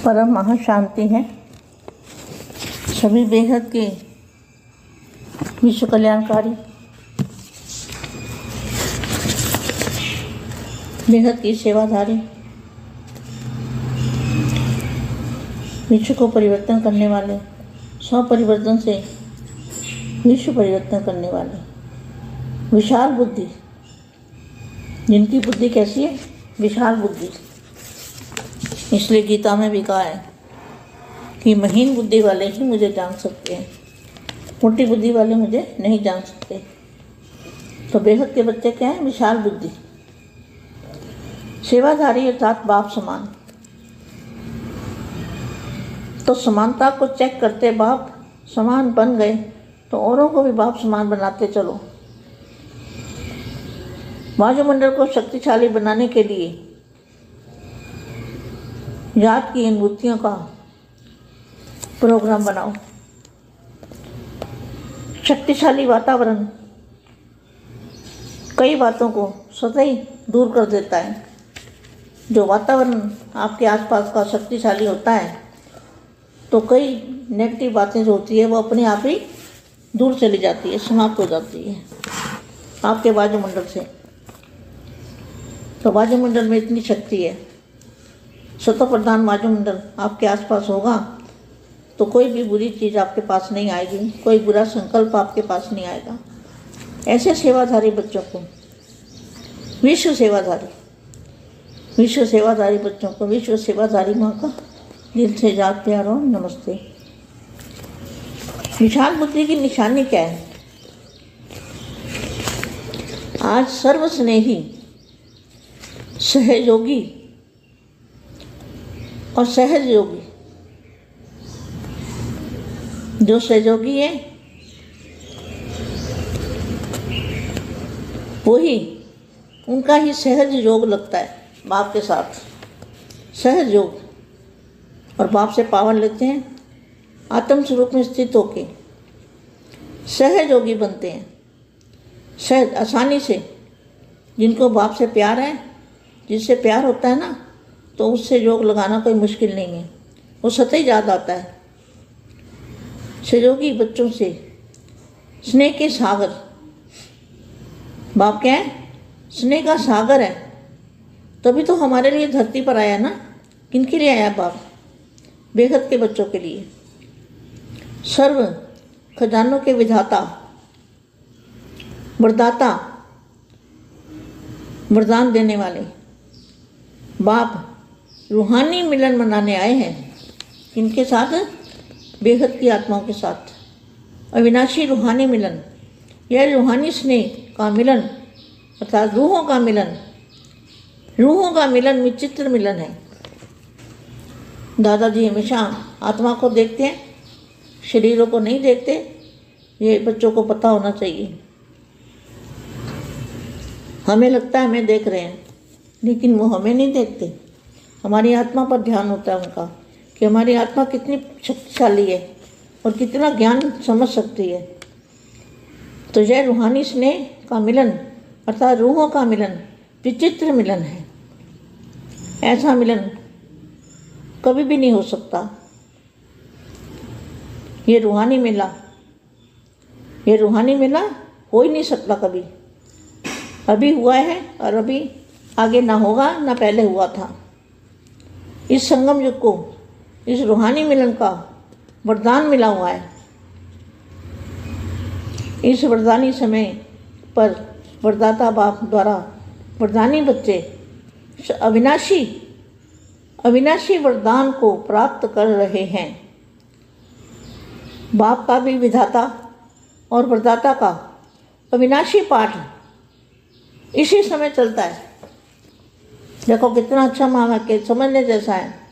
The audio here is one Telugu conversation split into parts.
परम महाशांति है। सभी बेहद के विश्व कल्याणकारी, बेहद की सेवाधारी, विश्व को परिवर्तन करने वाले, स्व परिवर्तन से विश्व परिवर्तन करने वाले, विशाल बुद्धि, जिनकी बुद्धि कैसी है? विशाल बुद्धि। इसलिए गीता में भी कहा है कि महीन बुद्धि वाले ही मुझे जान सकते हैं, मोटी बुद्धि वाले मुझे नहीं जान सकते। तो बेहद के बच्चे क्या हैं? विशाल बुद्धि, सेवाधारी अर्थात बाप समान। तो समानता को चेक करते बाप समान बन गए तो औरों को भी बाप समान बनाते चलो। वायुमंडल को शक्तिशाली बनाने के लिए याद की अनुभूतियों का प्रोग्राम बनाओ। शक्तिशाली वातावरण कई बातों को स्वतः ही दूर कर देता है। जो वातावरण आपके आसपास का शक्तिशाली होता है तो कई नेगेटिव बातें जो होती है वो अपने आप ही दूर चली जाती है, समाप्त हो जाती है आपके वायुमंडल से। तो वायुमंडल में इतनी शक्ति है, स्वतः प्रधान वायुमंडल आपके आसपास होगा तो कोई भी बुरी चीज़ आपके पास नहीं आएगी, कोई बुरा संकल्प आपके पास नहीं आएगा। ऐसे सेवाधारी बच्चों को, विश्व सेवाधारी बच्चों को विश्व सेवाधारी माँ का दिल से याद प्यार और नमस्ते। विशाल बुद्धि की निशानी क्या है? आज सर्वस्नेही, सहयोगी और सहज योगी, जो सहयोगी है वही, उनका ही सहज योग लगता है बाप के साथ, सहज योग। और बाप से पावर लेते हैं, आत्म स्वरूप में स्थित होके सहज योगी बनते हैं। सहज, आसानी से। जिनको बाप से प्यार है, जिससे प्यार होता है ना, तो उससे योग लगाना कोई मुश्किल नहीं है, वो स्वतः ही याद आता है। सहयोगी बच्चों से स्नेह के सागर, बाप क्या है? स्नेह का सागर है। तभी तो हमारे लिए धरती पर आया ना। किनके लिए आया बाप? बेहद के बच्चों के लिए। सर्व खजानों के विधाता, वरदाता, वरदान देने वाले बाप रूहानी मिलन मनाने आए हैं। इनके साथ? बेहद की आत्माओं के साथ अविनाशी रूहानी मिलन। यह रूहानी स्नेह का मिलन अर्थात रूहों का मिलन, रूहों का मिलन विचित्र मिलन है। दादाजी हमेशा आत्मा को देखते हैं, शरीरों को नहीं देखते। ये बच्चों को पता होना चाहिए। हमें लगता है हमें देख रहे हैं, लेकिन वो हमें नहीं देखते। हमारी आत्मा पर ध्यान होता है उनका कि हमारी आत्मा कितनी शक्तिशाली है और कितना ज्ञान समझ सकती है। तो यह रूहानी स्नेह का मिलन अर्थात रूहों का मिलन विचित्र मिलन है। ऐसा मिलन कभी भी नहीं हो सकता। ये रूहानी मेला हो ही नहीं सकता कभी। अभी हुआ है और अभी आगे ना होगा, ना पहले हुआ था। इस संगम युग को इस रूहानी मिलन का वरदान मिला हुआ है। इस वरदानी समय पर वरदाता बाप द्वारा वरदानी बच्चे अविनाशी वरदान को प्राप्त कर रहे हैं। बाप का भी विधाता और वरदाता का अविनाशी पाठ इसी समय चलता है। देखो कितना अच्छा महावाक्य समझने जैसा है।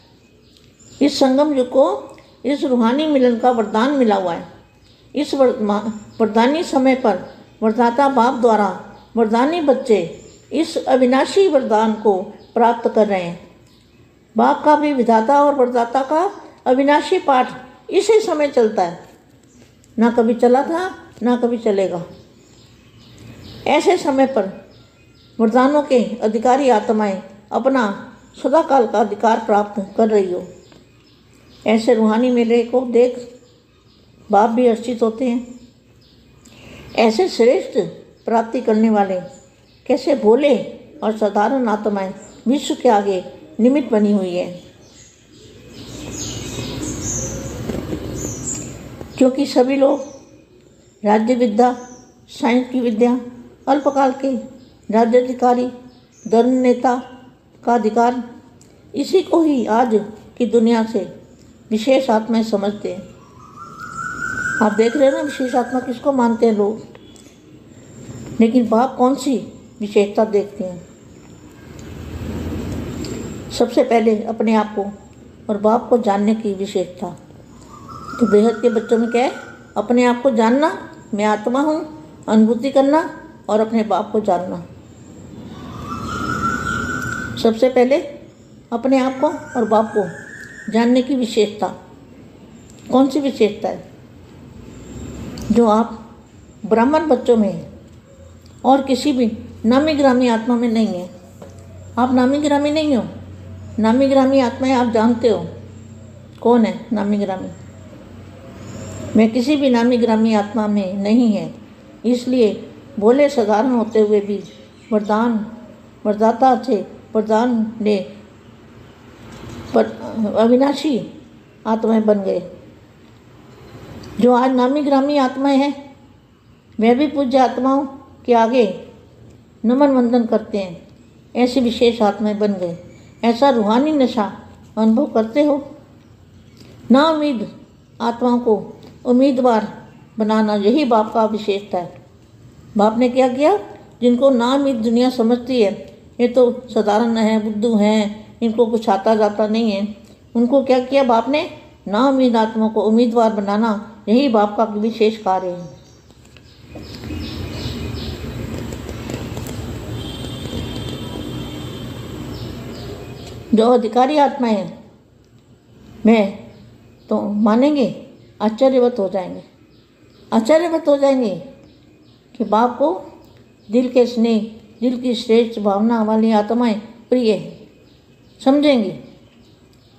इस संगम युग को इस रूहानी मिलन का वरदान मिला हुआ है। इस वरदानी समय पर वरदाता बाप द्वारा वरदानी बच्चे इस अविनाशी वरदान को प्राप्त कर रहे हैं। बाप का भी विधाता और वरदाता का अविनाशी पाठ इसी समय चलता है। ना कभी चला था, ना कभी चलेगा। ऐसे समय पर वरदानों के अधिकारी आत्माएं अपना सदाकाल का अधिकार प्राप्त कर रही हो। ऐसे रूहानी मेले को देख बाप भी हर्षित होते हैं। ऐसे श्रेष्ठ प्राप्ति करने वाले कैसे भोले और साधारण आत्माएं विश्व के आगे निमित्त बनी हुई है, क्योंकि सभी लोग राज्य विद्या, साइंस की विद्या, अल्पकाल के राज्याधिकारी, धर्म नेता का अधिकार, इसी को ही आज की दुनिया से विशेष आत्माएं समझते हैं। आप देख रहे हैं ना, विशेष आत्मा किसको मानते हैं लोग, लेकिन बाप कौन सी विशेषता देखते हैं? सबसे पहले अपने आप को और बाप को जानने की विशेषता। तो बेहद के बच्चों में क्या है? अपने आप को जानना, मैं आत्मा हूँ, अनुभूति करना और अपने बाप को जानना। सबसे पहले अपने आप को और बाप को जानने की विशेषता। कौन सी विशेषता है? जो आप ब्राह्मण बच्चों में है और किसी भी नामी ग्रामी आत्मा में नहीं है। आप नामी ग्रामी नहीं हो। नामी ग्रामी आत्माएं आप जानते हो कौन है नामी ग्रामी। मैं किसी भी नामी ग्रामी आत्मा में नहीं है, इसलिए भोले साधारण होते हुए भी वरदाता थे, वरदान ने अविनाशी आत्माएं बन गए। जो आज नामी ग्रामी आत्माएं हैं, वह भी पूज्य आत्माओं के आगे नमन वंदन करते हैं। ऐसी विशेष आत्माएं बन गए। ऐसा रूहानी नशा अनुभव करते हो। ना उम्मीद आत्माओं को उम्मीदवार बनाना, यही बाप का विशेषता है। बाप ने क्या किया? जिनको ना उम्मीद दुनिया समझती है, ये तो साधारण है, बुद्धू हैं, इनको कुछ आता जाता नहीं है, उनको क्या किया बाप ने? ना उम्मीद आत्माओं को उम्मीदवार बनाना, यही बाप का विशेष कार्य है। जो अधिकारी आत्माएं हैं, मैं तो मानेंगे, आश्चर्यवत हो जाएंगे। आश्चर्यवत हो जाएंगे कि बाप को दिल के स्नेह, दिल की श्रेष्ठ भावना वाली आत्माएं प्रिय है। समझेंगे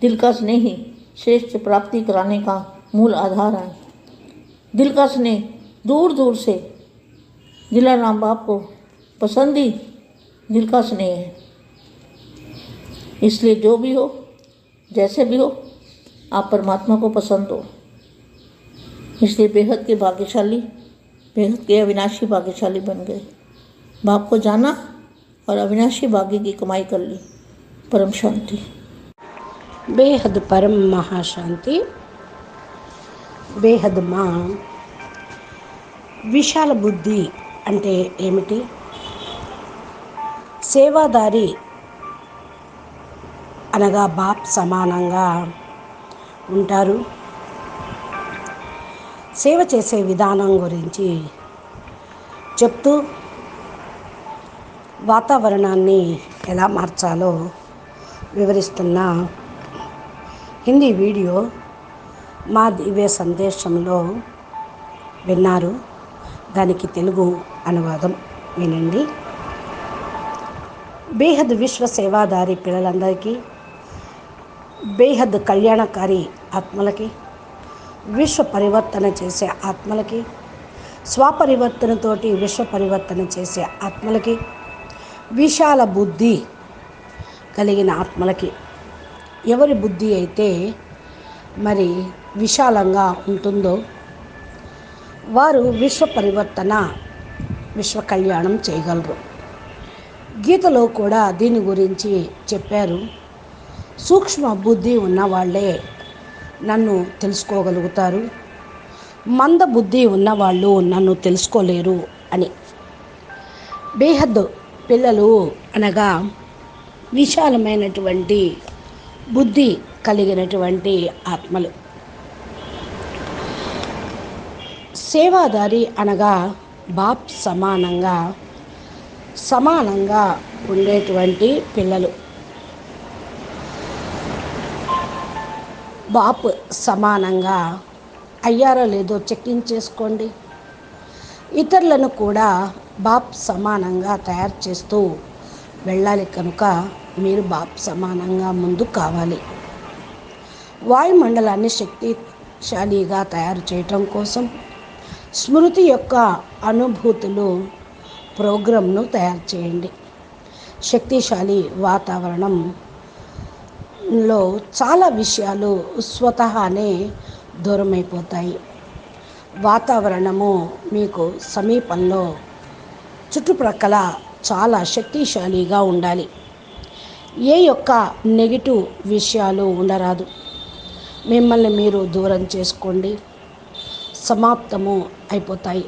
दिल का स्नेह ही श्रेष्ठ प्राप्ति कराने का मूल आधार है। दिल का स्नेह दूर दूर से दिलाराम बाप को पसंद ही दिल का स्नेह है। इसलिए जो भी हो, जैसे भी हो, आप परमात्मा को पसंद हो। इसलिए बेहद के भाग्यशाली, बेहद के अविनाशी भाग्यशाली बन गए। बाप को जाना और अविनाशी भाग्य की कमाई कर ली। परम शांति। బేహద్ పరం మహాశాంతి. బేహద్ మా విశాల బుద్ధి అంటే ఏమిటి? సేవాదారి అనగా బాప్ సమానంగా ఉంటారు. సేవ చేసే విధానం గురించి చెప్తూ వాతావరణాన్ని ఎలా మార్చాలో వివరిస్తున్న హిందీ వీడియో మా దివ్య సందేశంలో విన్నారు. దానికి తెలుగు అనువాదం వినండి. బేహద్ విశ్వ సేవాదారి పిల్లలందరికీ, బేహద్ కళ్యాణకారి ఆత్మలకి, విశ్వ పరివర్తన చేసే ఆత్మలకి, స్వపరివర్తనతోటి విశ్వ పరివర్తన చేసే ఆత్మలకి, విశాల బుద్ధి కలిగిన ఆత్మలకి, ఎవరి బుద్ధి అయితే మరి విశాలంగా ఉంటుందో వారు విశ్వ పరివర్తన, విశ్వ కళ్యాణం చేయగలరు. గీతలో కూడా దీని గురించి చెప్పారు. సూక్ష్మ బుద్ధి ఉన్నవాళ్ళే నన్ను తెలుసుకోగలుగుతారు, మంద బుద్ధి ఉన్నవాళ్ళు నన్ను తెలుసుకోలేరు అని. బేహద్ పిల్లలు అనగా విశాలమైనటువంటి బుద్ధి కలిగినటువంటి ఆత్మలు. సేవాదారి అనగా బాప్ సమానంగా ఉండేటువంటి పిల్లలు. బాప్ సమానంగా అయ్యారో లేదో చెక్కింగ్ చేసుకోండి. ఇతరులను కూడా బాప్ సమానంగా తయారు చేస్తూ వెళ్ళాలి. కనుక మీరు బాప్ సమానంగా ముందు కావాలి. వాయుమండలాన్ని శక్తిశాలిగా తయారు చేయటం కోసం స్మృతి యొక్క అనుభూతులు ప్రోగ్రాంను తయారు చేయండి. శక్తిశాలి వాతావరణంలో చాలా విషయాలు స్వతహానే దూరమైపోతాయి. వాతావరణము మీకు సమీపంలో చుట్టుప్రక్కల చాలా శక్తిశాలిగా ఉండాలి. ఏ యొక్క నెగిటివ్ విషయాలు ఉండరాదు. మిమ్మల్ని మీరు దూరం చేసుకోండి, సమాప్తము అయిపోతాయి.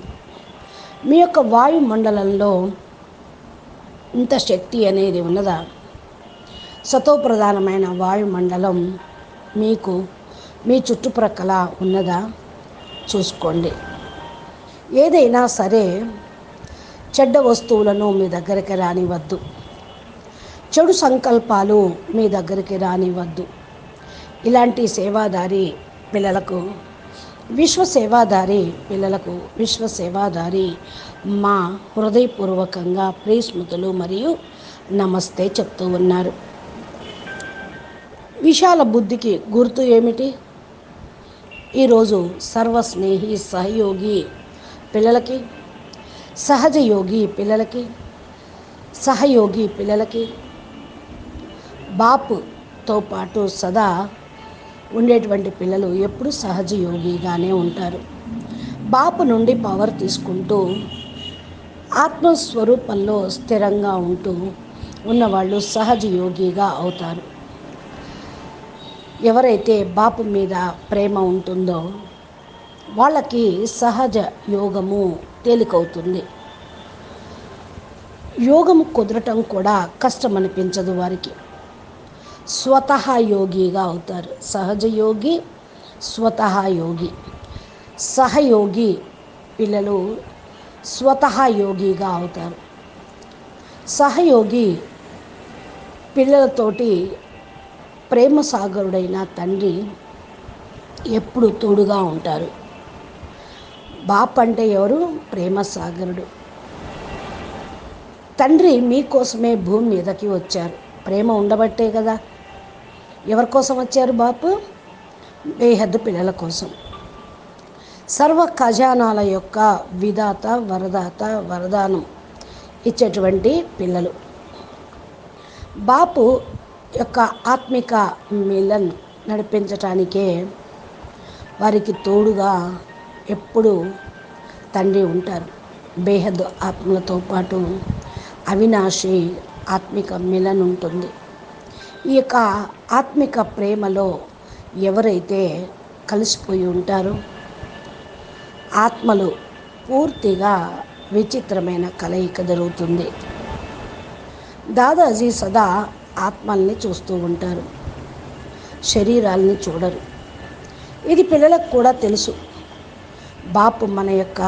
మీ యొక్క వాయుమండలంలో ఇంత శక్తి అనేది ఉన్నదా? సతోప్రధానమైన వాయుమండలం మీకు మీ చుట్టుప్రక్కల ఉన్నదా చూసుకోండి. ఏదైనా సరే చెడ్డ వస్తువులను మీ దగ్గరికి రానివద్దు. చెడు సంకల్పాలు మీ దగ్గరికి రానివద్దు. ఇలాంటి సేవాదారి పిల్లలకు విశ్వసేవాదారి మా హృదయపూర్వకంగా ప్రియస్మృతులు మరియు నమస్తే చెప్తూ ఉన్నారు. విశాల బుద్ధికి గుర్తు ఏమిటి? ఈరోజు సర్వస్నేహి సహయోగి పిల్లలకి, సహయోగి పిల్లలకి బాపుతో పాటు సదా ఉండేటువంటి పిల్లలు ఎప్పుడు సహజయోగిగానే ఉంటారు. బాపు నుండి పవర్ తీసుకుంటూ ఆత్మస్వరూపంలో స్థిరంగా ఉంటూ ఉన్నవాళ్ళు సహజయోగిగా అవుతారు. ఎవరైతే బాపు మీద ప్రేమ ఉంటుందో వాళ్ళకి సహజ యోగము తేలికవుతుంది. యోగము కుదరటం కూడా కష్టం అనిపించదు వారికి. స్వతహా యోగిగా అవుతారు. సహజ యోగి, స్వతహా యోగి. సహయోగి పిల్లలు స్వతహా యోగిగా అవుతారు. సహయోగి పిల్లలతోటి ప్రేమ సాగరుడైన తండ్రి ఎప్పుడు తోడుగా ఉంటారు. బాప్ అంటే ఎవరు? ప్రేమ సాగరుడు. తండ్రి మీకోసమే భూమి మీదకి వచ్చారు. ప్రేమ ఉండబట్టే కదా. ఎవరి కోసం వచ్చారు బాపు? బేహద్దు పిల్లల కోసం. సర్వ ఖజానాల యొక్క విధాత, వరదాత, వరదానం ఇచ్చేటువంటి పిల్లలు. బాపు యొక్క ఆత్మిక మిలన్ నడిపించటానికే వారికి తోడుగా ఎప్పుడు తండ్రి ఉంటారు. బేహద్దు ఆత్మలతో పాటు అవినాశి ఆత్మిక మిలన్ ఉంటుంది. ఈ యొక్క ఆత్మిక ప్రేమలో ఎవరైతే కలిసిపోయి ఉంటారో ఆత్మలు పూర్తిగా విచిత్రమైన కలయిక జరుగుతుంది. దాదాజీ సదా ఆత్మల్ని చూస్తూ ఉంటారు, శరీరాల్ని చూడరు. ఇది పిల్లలకు కూడా తెలుసు. బాపు మన యొక్క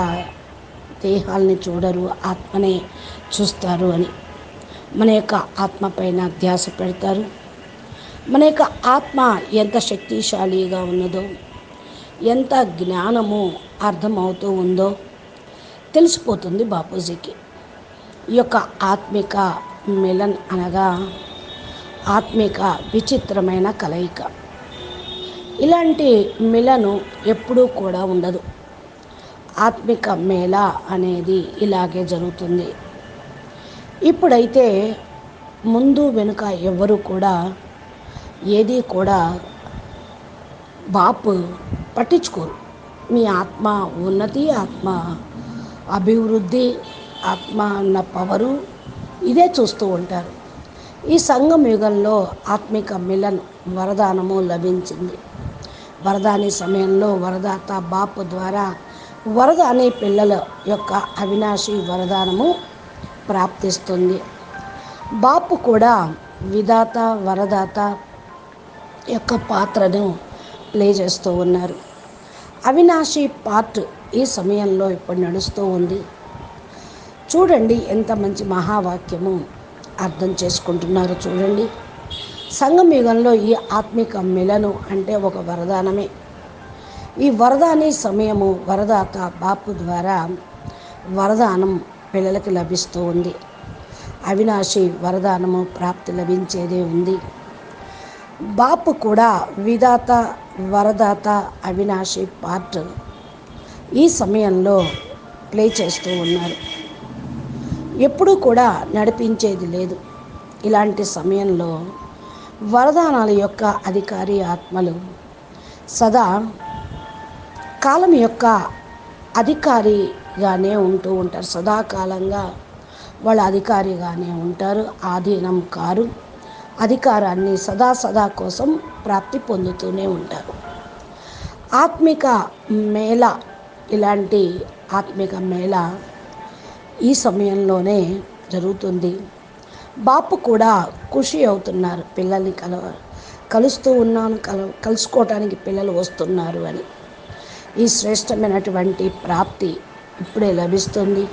దేహాల్ని చూడరు, ఆత్మనే చూస్తారు అని. మన యొక్క ఆత్మ పైన ధ్యాస పెడతారు. మన యొక్క ఆత్మ ఎంత శక్తిశాలిగా ఉన్నదో, ఎంత జ్ఞానము అర్థమవుతూ ఉందో తెలిసిపోతుంది బాపూజీకి. ఈ యొక్క ఆత్మిక మిలన్ అనగా ఆత్మిక విచిత్రమైన కలయిక. ఇలాంటి మిలను ఎప్పుడూ కూడా ఉండదు. ఆత్మిక మేళ అనేది ఇలాగే జరుగుతుంది. ఇప్పుడైతే ముందు వెనుక ఎవరు కూడా ఏది కూడా బాపు పట్టించుకోరు. మీ ఆత్మ ఉన్నతి, ఆత్మ అభివృద్ధి, ఆత్మ అన్న పవరు ఇదే చూస్తూ ఉంటారు. ఈ సంగమ యుగంలో ఆత్మిక మిలన్ వరదానము లభించింది. వరదాని సమయంలో వరదాత బాపు ద్వారా వరదాని పిల్లల యొక్క అవినాశి వరదానము ప్రాప్తిస్తుంది. బాపు కూడా విధాత, వరదాత యొక్క పాత్రను ప్లే చేస్తూ ఉన్నారు. అవినాశి పార్ట్ ఈ సమయంలో ఇప్పుడు నడుస్తూ ఉంది. చూడండి ఎంత మంచి మహావాక్యము అర్థం చేసుకుంటున్నారు. చూడండి, సంగమయుగంలో ఈ ఆత్మిక మిలను అంటే ఒక వరదానమే. ఈ వరదాని సమయము వరదాత బాపు ద్వారా వరదానం పిల్లలకి లభిస్తూ ఉంది. అవినాశి వరదానము ప్రాప్తి లభించేదే ఉంది. బాపు కూడా విధాత వరదాత అవినాశి పార్ట్ ఈ సమయంలో ప్లే చేస్తూ ఉన్నారు. ఎప్పుడూ కూడా నడిపించేది లేదు. ఇలాంటి సమయంలో వరదానాల యొక్క అధికారి ఆత్మలు సదా కాలం యొక్క అధికారిగానే ఉంటూ ఉంటారు. సదాకాలంగా వాళ్ళ అధికారిగానే ఉంటారు. ఆధీనం కారు. అధికారాన్ని సదా కోసం ప్రాప్తి పొందుతూనే ఉంటారు. ఆత్మిక మేళ, ఇలాంటి ఆత్మిక మేళ ఈ సమయంలోనే జరుగుతుంది. బాపు కూడా ఖుషి అవుతున్నారు. పిల్లల్ని కలుస్తూ ఉన్నాను, కలుసుకోవటానికి పిల్లలు వస్తున్నారు అని. ఈ శ్రేష్టమైనటువంటి ప్రాప్తి ఇప్పుడే లభిస్తుంది.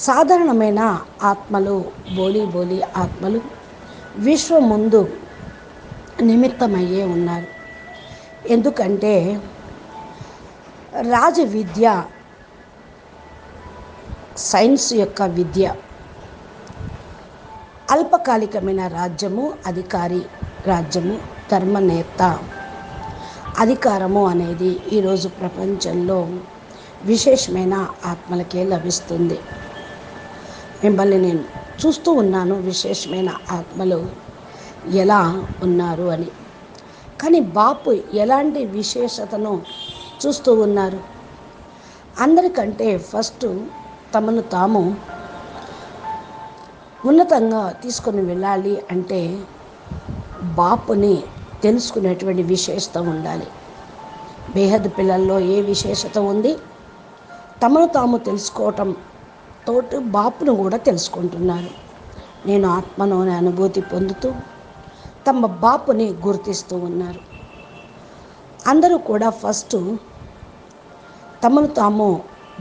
సాధారణమైన ఆత్మలు, బోలి ఆత్మలు విశ్వం ముందు నిమిత్తమయ్యే ఉన్నారు. ఎందుకంటే రాజ విద్య, సైన్స్ యొక్క విద్య, అల్పకాలికమైన రాజ్యము, అధికారి రాజ్యము, ధర్మనేత అధికారము అనేది ఈరోజు ప్రపంచంలో విశేషమైన ఆత్మలకే లభిస్తుంది. మిమ్మల్ని నేను చూస్తూ ఉన్నాను, విశేషమైన ఆత్మలు ఎలా ఉన్నారు అని. కానీ బాపు ఎలాంటి విశేషతను చూస్తూ ఉన్నారు? అందరికంటే ఫస్ట్ తమను తాము ఉన్నతంగా తీసుకొని వెళ్ళాలి అంటే బాపుని తెలుసుకునేటువంటి విశేషత ఉండాలి. బేహద్ పిల్లల్లో ఏ విశేషత ఉంది? తమను తాము తెలుసుకోవటం తోటి బాపును కూడా తెలుసుకుంటున్నారు. నేను ఆత్మను అనే అనుభూతి పొందుతూ తమ బాపుని గుర్తిస్తూ ఉన్నారు. అందరూ కూడా ఫస్ట్ తమను తాము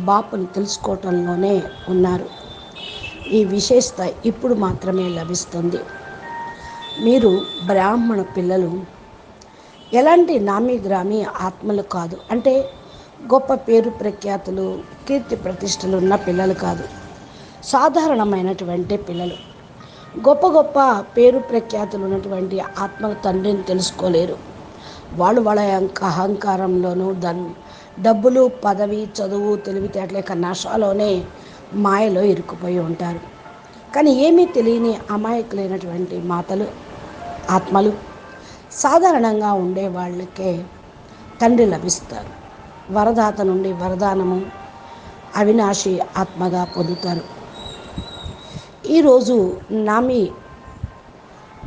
బాపుని తెలుసుకోవటంలోనే ఉన్నారు. ఈ విశేషత ఇప్పుడు మాత్రమే లభిస్తుంది. మీరు బ్రాహ్మణ పిల్లలు ఎలాంటి నామీ గ్రామీ ఆత్మలు కాదు. అంటే గొప్ప పేరు ప్రఖ్యాతులు, కీర్తి ప్రతిష్టలు ఉన్న పిల్లలు కాదు. సాధారణమైనటువంటి పిల్లలు. గొప్ప గొప్ప పేరు ప్రఖ్యాతులు ఉన్నటువంటి ఆత్మల తండ్రిని తెలుసుకోలేరు. వాళ్ళు వాళ్ళ యొక్క అహంకారంలోనూ డబ్బులు, పదవి, చదువు, తెలివితేటల యొక్క నషలోనే మాయలో ఇరుక్కుపోయి ఉంటారు. కానీ ఏమీ తెలియని అమాయకులైనటువంటి ఆత్మలు సాధారణంగా ఉండే వాళ్ళకే తండ్రి లభిస్తారు. వరదాత నుండి వరదానము, అవినాశి ఆత్మగా పొందుతారు. ఈరోజు నామి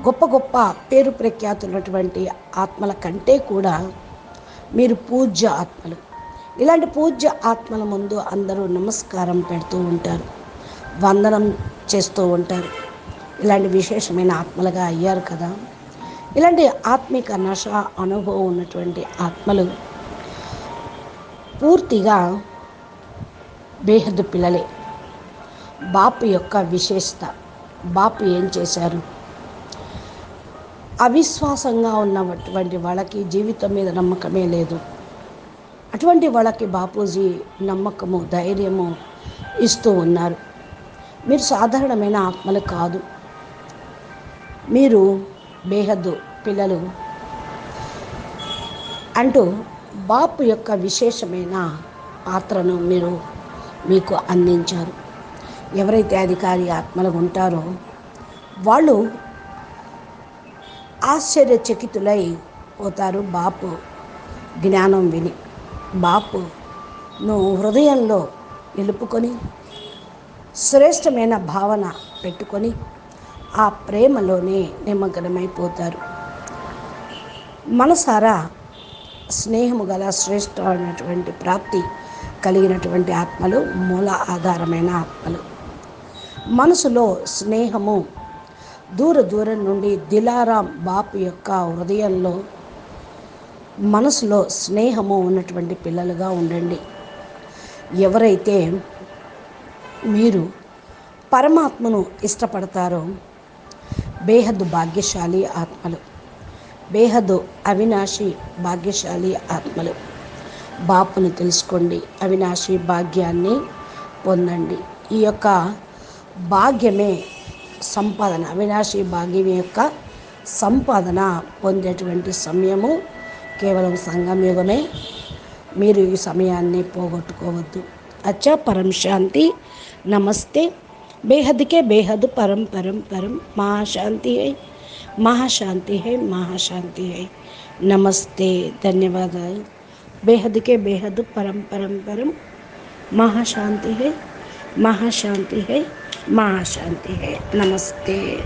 గొప్ప గొప్ప పేరు ప్రఖ్యాతున్నటువంటి ఆత్మల కంటే కూడా మీరు పూజ్య ఆత్మలు. ఇలాంటి పూజ్య ఆత్మల ముందు అందరూ నమస్కారం పెడుతూ ఉంటారు, వందనం చేస్తూ ఉంటారు. ఇలాంటి విశేషమైన ఆత్మలుగా అయ్యారు కదా. ఇలాంటి ఆత్మిక నశ అనుభవం ఉన్నటువంటి ఆత్మలు పూర్తిగా బేహద్దు పిల్లలే. బాపు యొక్క విశేషత, బాపు ఏం చేశారు? అవిశ్వాసంగా ఉన్నటువంటి వాళ్ళకి జీవితం మీద నమ్మకమే లేదు. అటువంటి వాళ్ళకి బాపూజీ నమ్మకము, ధైర్యము ఇస్తూ ఉన్నారు. మీరు సాధారణమైన ఆత్మలు కాదు, మీరు బేహద్దు పిల్లలు అంటూ బాపు యొక్క విశేషమైన పాత్రను మీకు అందించారు. ఎవరైతే అధికారి ఆత్మలు ఉంటారో వాళ్ళు ఆశ్చర్యచకితులై పోతారు బాపు జ్ఞానం విని. బాపును హృదయంలో నిలుపుకొని శ్రేష్టమైన భావన పెట్టుకొని ఆ ప్రేమలోనే నిమగ్నమైపోతారు. మనసారా స్నేహము గల శ్రేష్టమైనటువంటి ప్రాప్తి కలిగినటువంటి ఆత్మలు, మూల ఆధారమైన ఆత్మలు. మనసులో స్నేహము దూరం నుండి దిలారాం బాపు యొక్క హృదయంలో మనసులో స్నేహము ఉన్నటువంటి పిల్లలుగా ఉండండి. ఎవరైతే మీరు పరమాత్మను ఇష్టపడతారో బేహద్దు భాగ్యశాలి ఆత్మలు, బేహద్దు అవినాశి భాగ్యశాలి ఆత్మలు. బాపుని తెలుసుకోండి, అవినాశి భాగ్యాన్ని పొందండి. ఈ యొక్క భాగ్యమే సంపాదన. అవినాశి భాగ్యం యొక్క సంపాదన పొందేటువంటి సమయము కేవలం సంగమయుగమే. మీరు ఈ సమయాన్ని పోగొట్టుకోవద్దు. అచ్చా, పరం శాంతి. నమస్తే. బేహద్కే బేహద్ పరం పరం పరం మహాశాంతి హై, మహాశాంతి హై, మహాశాంతి హై. నమస్తే. ధన్యవాదాలు. బేహద్కే బేహద్ పరం పరం పరం మహాశాంతి హై, మహాశాంతి హై, మహాశాంతి హై. నమస్తే.